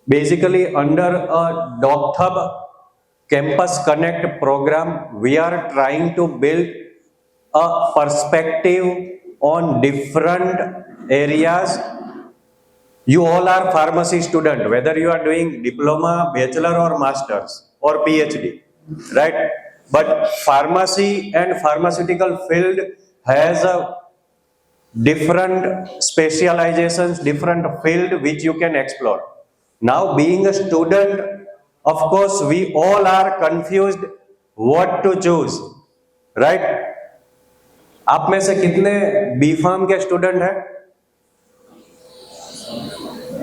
Basically, under a DocThub Campus Connect program, we are trying to build a perspective on different areas. You all are pharmacy student, whether you are doing diploma, bachelor or masters or PhD, right? But pharmacy and pharmaceutical field has a different specializations, different field which you can explore. Now being a student, of course we all are confused what to choose, right? आप में से कितने B pharm के student हैं?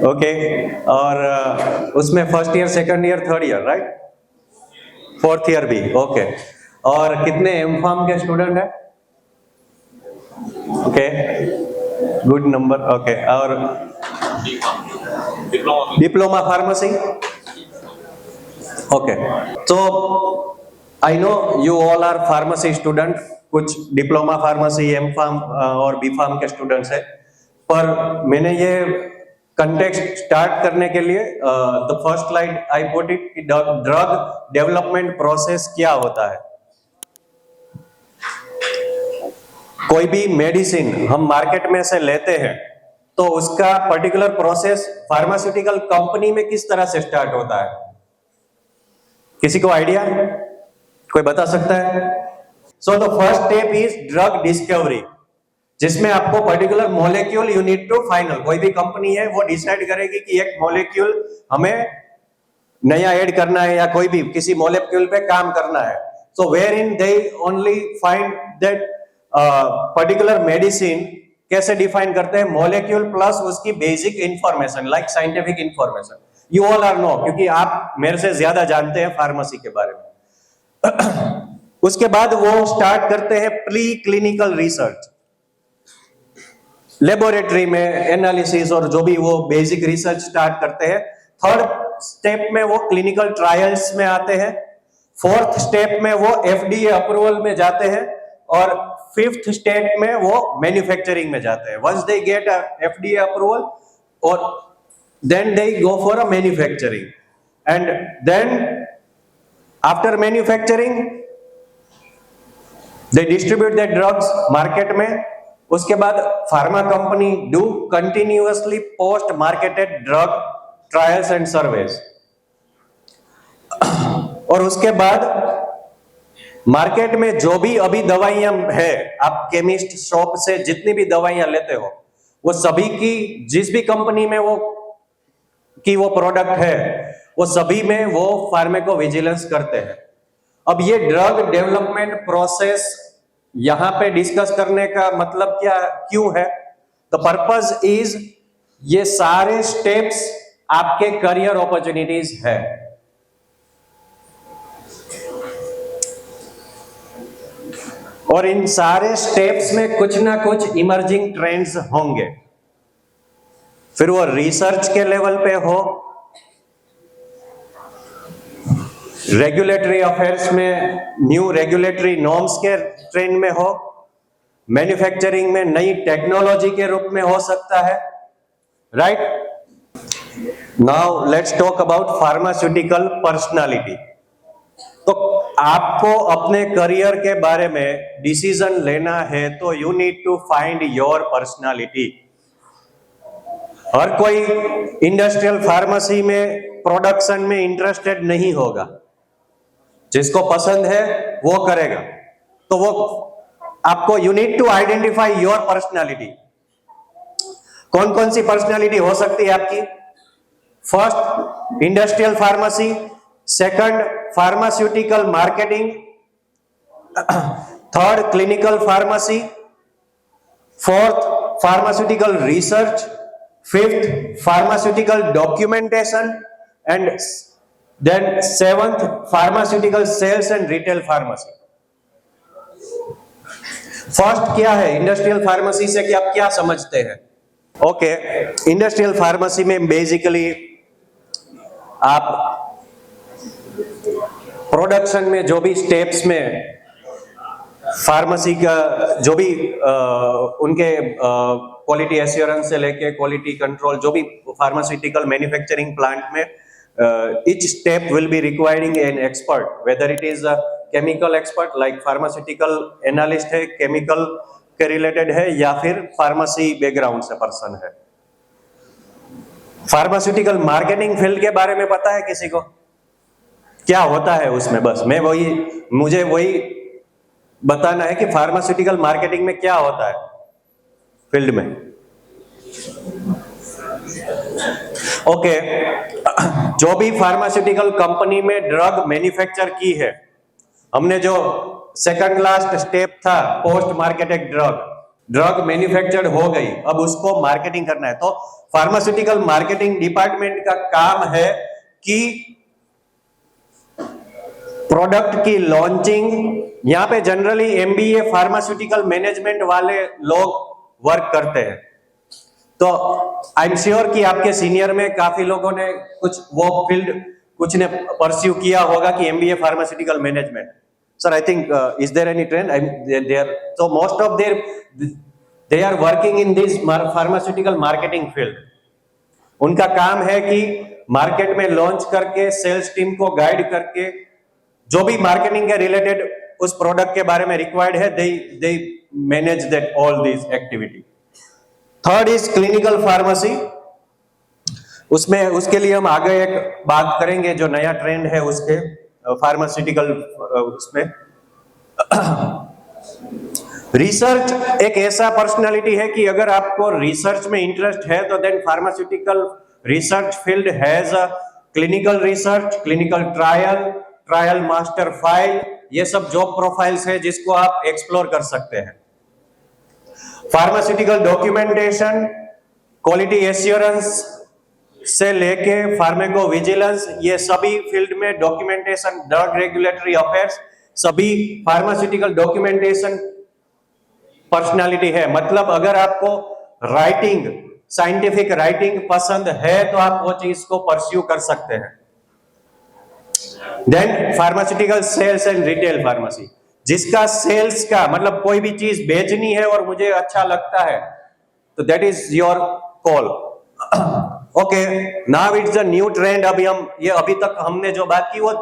Okay, और उसमें first year, second year, third year, right? Fourth year भी, okay. और कितने एम फार्म के स्टूडेंट हैं? Okay, good number, okay. और डिप्लोमा फार्मेसी, ओके। तो I know you all are pharmacy student, कुछ डिप्लोमा फार्मेसी, एम फार्म और B pharm के स्टूडेंट्स हैं। पर मैंने ये कंटेक्स्ट स्टार्ट करने के लिए the first slide I put it, drug development process क्या होता है। कोई भी मेडिसिन हम मार्केट में से लेते हैं तो उसका पर्टिकुलर प्रोसेस फार्मास्यूटिकल कंपनी में किस तरह से स्टार्ट होता है? किसी को आइडिया? कोई बता सकता है? So the first step is drug discovery, जिसमें आपको particular molecule you need to final, कोई भी कंपनी है वो डिसाइड करेगी कि एक मॉलिक्यूल हमें नया ऐड करना है या कोई भी किसी मॉलिक्यूल पे काम करना है। So where in they only find that particular medicine कैसे डिफाइन करते हैं? मॉलिक्यूल प्लस उसकी basic information, like scientific information. You all are know, क्योंकि आप मेरे से ज्यादा जानते हैं फार्मेसी के बारे में। उसके बाद वो स्टार्ट करते हैं प्री क्लिनिकल रिसर्च, लेबोरेटरी में एनालिसिस और जो भी वो बेसिक रिसर्च स्टार्ट करते हैं। थर्ड स्टेप में वो क्लिनिकल ट्रायल्स में आते हैं। फोर्थ स्टेप में वो एफडीए अप्रूवल में जाते हैं और फिफ्थ स्टेप में वो मैन्युफैक्चरिंग में जाते हैं। Once they get FDA approval और then they go for a manufacturing, and then after manufacturing they distribute the drugs market में। उसके बाद pharma company do continuously post marketed drug trials and surveys, और उसके बाद मार्केट में जो भी अभी दवाइयां है, आप केमिस्ट शॉप से जितनी भी दवाइयां लेते हो, वो सभी की जिस भी कंपनी में वो प्रोडक्ट है, वो सभी में वो फार्माकोविजिलेंस करते हैं। अब ये ड्रग डेवलपमेंट प्रोसेस यहां पे डिस्कस करने का मतलब क्या, क्यों है? द पर्पस इज ये सारे स्टेप्स आपके करियर अपॉर्चुनिटीज है। और इन सारे स्टेप्स में कुछ ना कुछ इमर्जिंग ट्रेंड्स होंगे, फिर वो रिसर्च के लेवल पे हो, रेगुलेटरी अफेयर्स में न्यू रेगुलेटरी नॉर्म्स के ट्रेंड में हो, मैन्युफैक्चरिंग में नई टेक्नोलॉजी के रूप में हो सकता है, right? Now let's talk about pharmaceutical personality. तो आपको अपने करियर के बारे में डिसीजन लेना है तो you need to find your personality. हर कोई इंडस्ट्रियल फार्मेसी में प्रोडक्शन में इंटरेस्टेड नहीं होगा, जिसको पसंद है वो करेगा। तो वो आपको you need to identify your personality. कौन कौन सी पर्सनालिटी हो सकती है आपकी? First industrial pharmacy, second pharmaceutical marketing, third clinical pharmacy, fourth pharmaceutical research, fifth pharmaceutical documentation, and then seventh pharmaceutical sales and retail pharmacy. First क्या है industrial pharmacy से, कि आप क्या समझते हैं? ओके, इंडस्ट्रियल फार्मेसी में बेसिकली आप प्रोडक्शन में जो भी स्टेप्स में फार्मेसी का जो भी उनके क्वालिटी एश्योरेंस से लेके क्वालिटी कंट्रोल, जो भी फार्मास्यूटिकल मैन्युफैक्चरिंग प्लांट में each step will be requiring an expert, whether it is a chemical expert like pharmaceutical analyst है, chemical के related है, या फिर फार्मेसी बैकग्राउंड से पर्सन है। फार्मास्यूटिकल मार्केटिंग फील्ड के बारे में पता है किसी को क्या होता है उसमें? बस मुझे वही बताना है कि फार्मास्यूटिकल मार्केटिंग में क्या होता है फील्ड में। ओके, जो भी फार्मास्यूटिकल कंपनी में ड्रग मैन्युफैक्चर की है, हमने जो सेकंड लास्ट स्टेप था पोस्ट मार्केटेड ड्रग मैन्युफैक्चर्ड हो गई, अब उसको मार्केटिंग करना है। तो फार्मास्यूटिकल मार्केटिंग डिपार्टमेंट का काम है कि प्रोडक्ट की लॉन्चिंग, यहाँ पे जनरली एमबीए फार्मास्यूटिकल मैनेजमेंट वाले लोग वर्क करते हैं। तो आई एम श्योर कि आपके सीनियर में काफी लोगों ने कुछ वो फील्ड कुछ ने परस्यू किया होगा कि MBA pharmaceutical management. Sir I think is there any trend? so most of they are working in this pharmaceutical marketing field. उनका काम है कि मार्केट में लॉन्च करके सेल्स टीम को गाइड करके जो भी मार्केटिंग के रिलेटेड उस प्रोडक्ट के बारे में रिक्वायर्ड है, they manage that all these activity. Third is clinical pharmacy. उसके लिए हम आगे एक बात करेंगे जो नया ट्रेंड है उसके फार्मास्यूटिकल उसमें। रिसर्च एक ऐसा पर्सनालिटी है कि अगर आपको रिसर्च में इंटरेस्ट है तो then pharmaceutical research field has a clinical research, clinical trial master file, ये सब जॉब प्रोफाइल्स है जिसको आप एक्सप्लोर कर सकते हैं। फार्मास्यूटिकल डॉक्यूमेंटेशन, क्वालिटी एश्योरेंस से लेके फार्मेको विजिलेंस, ये सभी फील्ड में डॉक्यूमेंटेशन, ड्रग रेगुलेटरी अफेयर्स, सभी फार्मास्यूटिकल डॉक्यूमेंटेशन पर्सनालिटी है। मतलब अगर आपको राइटिंग, साइंटिफिक राइटिंग पसंद है तो आप वो चीज को परस्यू कर सकते हैं। Then pharmaceutical sales and retail pharmacy, जिसका सेल्स का मतलब कोई भी चीज बेचनी है और मुझे अच्छा लगता है तो that is your call. Okay, now it's the new trend. अभी तक हमने जो बात की वो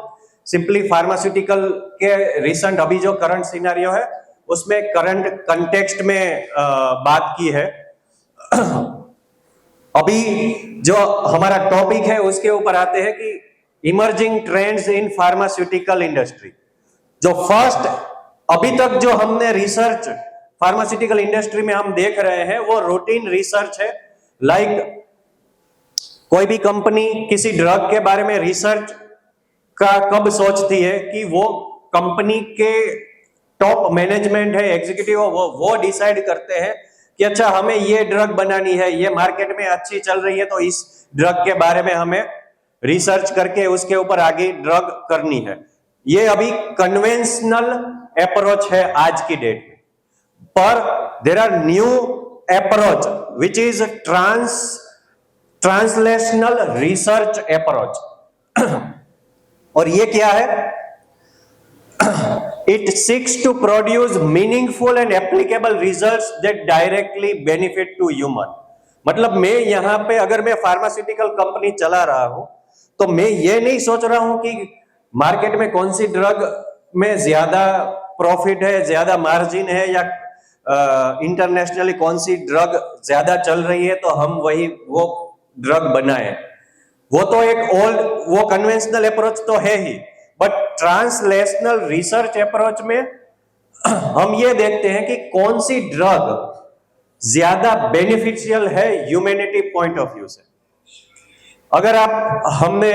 सिंपली फार्मास्यूटिकल के रिसेंट, अभी जो करंट सिनेरियो है उसमें करंट कंटेक्स्ट में बात की है। अभी जो हमारा टॉपिक है उसके ऊपर आते हैं कि emerging trends in pharmaceutical industry. जो फर्स्ट अभी तक जो हमने रिसर्च फार्मास्यूटिकल इंडस्ट्री में हम देख रहे हैं वो रूटीन रिसर्च है। लाइक कोई भी कंपनी किसी ड्रग के बारे में रिसर्च का कब सोचती है कि वो कंपनी के टॉप मैनेजमेंट है, एग्जीक्यूटिव, वो डिसाइड करते हैं कि अच्छा हमें ये ड्रग बनानी है, ये मार्केट में अच्छी चल रही है तो इस ड्रग के बारे में हमें रिसर्च करके उसके ऊपर आगे ड्रग करनी है। ये अभी कन्वेंशनल अप्रोच है आज की डेट में, पर there are new approach which is translational research approach. और ये क्या है? It seeks to produce meaningful and applicable results that directly benefit to human. मतलब मैं यहाँ पे अगर मैं फार्मास्यूटिकल कंपनी चला रहा हूं तो मैं ये नहीं सोच रहा हूं कि मार्केट में कौन सी ड्रग में ज्यादा प्रॉफिट है, ज्यादा मार्जिन है, या इंटरनेशनली कौन सी ड्रग ज्यादा चल रही है तो हम वो ड्रग बनाए। वो तो एक ओल्ड, वो कन्वेंशनल अप्रोच तो है ही, बट ट्रांसलेशनल रिसर्च अप्रोच में हम ये देखते हैं कि कौन सी ड्रग ज्यादा बेनिफिशियल है ह्यूमैनिटी पॉइंट ऑफ व्यू से। अगर आप हमने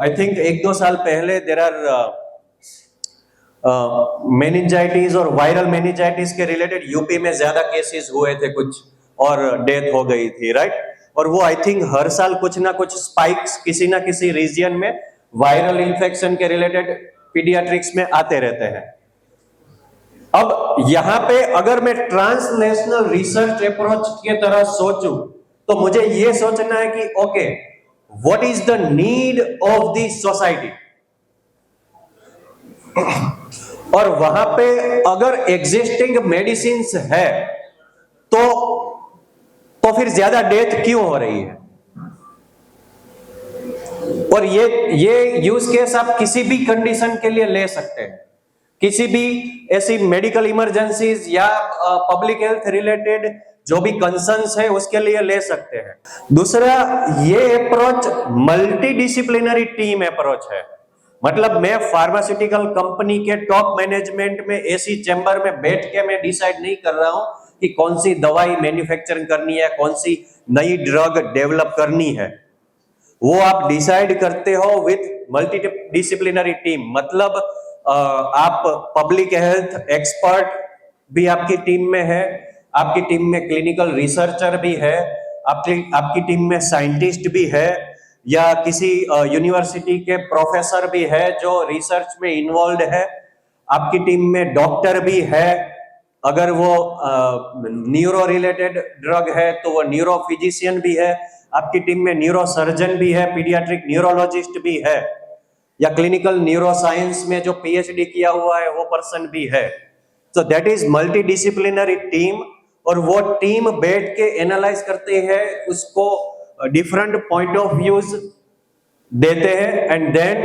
आई थिंक 1-2 साल पहले देयर आर मेनिंजाइटिस और वायरल मेनिंजाइटिस के रिलेटेड यूपी में ज्यादा केसेस हुए थे कुछ और डेथ हो गई थी, राइट? और वो आई थिंक हर साल कुछ ना कुछ स्पाइक्स किसी ना किसी रीजन में वायरल इंफेक्शन के रिलेटेड पीडियाट्रिक्स में आते रहते हैं। अब यहां पे अगर मैं ट्रांसलेशनल रिसर्च अप्रोच के तरह सोचूं तो मुझे यह सोचना है कि okay, what is the need of the society. और वहां पे अगर एग्जिस्टिंग मेडिसिन है तो फिर ज्यादा डेथ क्यों हो रही है? और ये यूज केस आप किसी भी कंडीशन के लिए ले सकते हैं, किसी भी ऐसी मेडिकल इमरजेंसीज या पब्लिक हेल्थ रिलेटेड जो भी कंसर्न्स है उसके लिए ले सकते हैं। दूसरा, ये approach multi disciplinary team approach है। मतलब मैं फार्मास्यूटिकल कंपनी के टॉप मैनेजमेंट में एसी चैम्बर में बैठ के मैं डिसाइड नहीं कर रहा हूं कि कौन सी दवाई मैन्युफैक्चरिंग करनी है, कौन सी नई ड्रग डेवलप करनी है। वो आप डिसाइड करते हो विथ मल्टी डिसिप्लिनरी टीम। मतलब आप पब्लिक हेल्थ एक्सपर्ट भी आपकी टीम में है, आपकी टीम में क्लिनिकल रिसर्चर भी है, आपकी टीम में साइंटिस्ट भी है, या किसी यूनिवर्सिटी के प्रोफेसर भी है जो रिसर्च में इन्वॉल्व है, आपकी टीम में डॉक्टर भी है, अगर वो न्यूरो रिलेटेड ड्रग है तो वो न्यूरो फिजिशियन भी है, आपकी टीम में न्यूरो सर्जन भी है, पीडियाट्रिक न्यूरोलॉजिस्ट भी है, या क्लिनिकल न्यूरो साइंस में जो पीएचडी किया हुआ है वो पर्सन भी है। तो that is multi disciplinary team. और वो टीम बैठ के एनालाइज करते हैं, उसको डिफरेंट पॉइंट ऑफ व्यूज देते हैं, एंड देन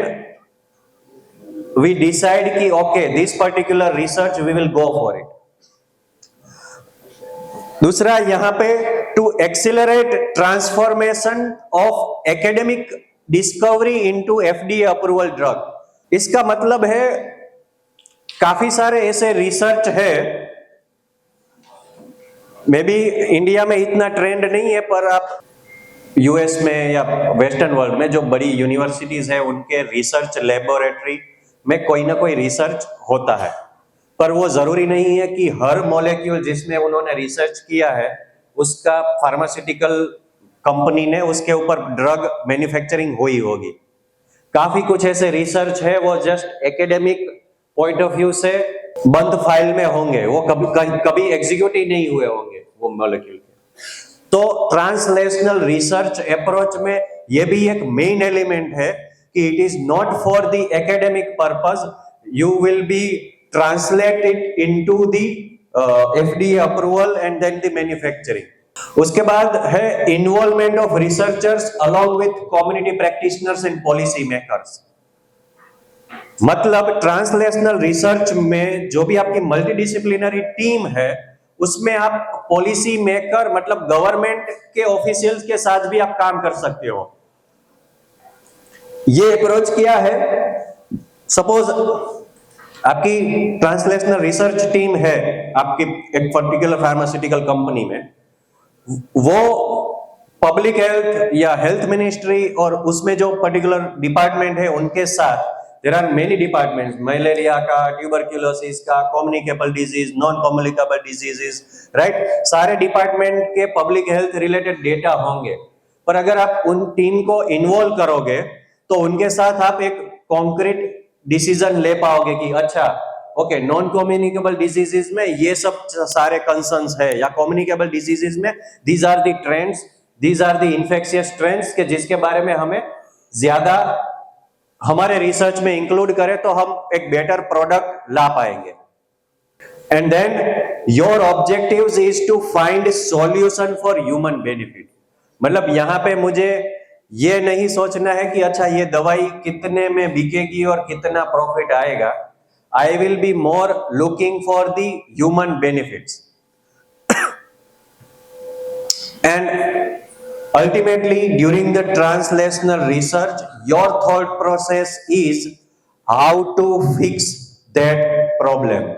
वी डिसाइड कि okay this particular research we will go for it. दूसरा, यहां पे to accelerate transformation of academic discovery into FDA approval drug. इसका मतलब है काफी सारे ऐसे रिसर्च है, मे बी इंडिया में इतना ट्रेंड नहीं है, पर आप यूएस में या वेस्टर्न वर्ल्ड में जो बड़ी यूनिवर्सिटीज है उनके रिसर्च लेबोरेटरी में कोई ना कोई रिसर्च होता है, पर वो जरूरी नहीं है कि हर मॉलिक्यूल जिसमें उन्होंने रिसर्च किया है उसका फार्मास्यूटिकल कंपनी ने उसके ऊपर ड्रग मैन्युफैक्चरिंग हुई होगी। काफी कुछ ऐसे रिसर्च है वो just academic point of view से बंद फाइल में होंगे, वो कभी एग्जीक्यूट ही नहीं हुए होंगे वो मॉलिक्यूल। तो ट्रांसलेशनल रिसर्च अप्रोच में ये भी एक मेन एलिमेंट है कि it is not for the academic purpose, you will be translate it into the FDA approval and then the manufacturing. उसके बाद है involvement of researchers along with community practitioners and policy makers. मतलब translational research में जो भी आपकी multidisciplinary team है उसमें आप पॉलिसी मेकर मतलब गवर्नमेंट के ऑफिशियल्स के साथ भी आप काम कर सकते हो। ये अप्रोच किया है, सपोज आपकी ट्रांसलेशनल रिसर्च टीम है आपकी एक पर्टिकुलर फार्मास्यूटिकल कंपनी में, वो पब्लिक हेल्थ या हेल्थ मिनिस्ट्री और उसमें जो पर्टिकुलर डिपार्टमेंट है उनके साथ, there are many departments, malaria का, ट्यूबरक्यूलोसिस का, communicable disease, non communicable diseases, right, सारे डिपार्टमेंट के पब्लिक हेल्थ रिलेटेड डेटा होंगे। पर अगर आप उन टीम को इन्वॉल्व करोगे तो उनके साथ आप एक कॉन्क्रीट डिसीजन ले पाओगे कि अच्छा ओके नॉन कम्युनिकेबल डिजीजेस में ये सब सारे कंसर्न्स है, या कम्युनिकेबल डिजीजेस में these are the trends, these are the infectious trends के जिसके बारे में हमें ज्यादा हमारे रिसर्च में इंक्लूड करें तो हम एक बेटर प्रोडक्ट ला पाएंगे। And then your objectives is to find solution for human benefit. मतलब यहां पे मुझे ये नहीं सोचना है कि अच्छा ये दवाई कितने में बिकेगी और कितना प्रॉफिट आएगा। I will be more looking for the human benefits. And ultimately during the translational research your thought process is how to fix that problem.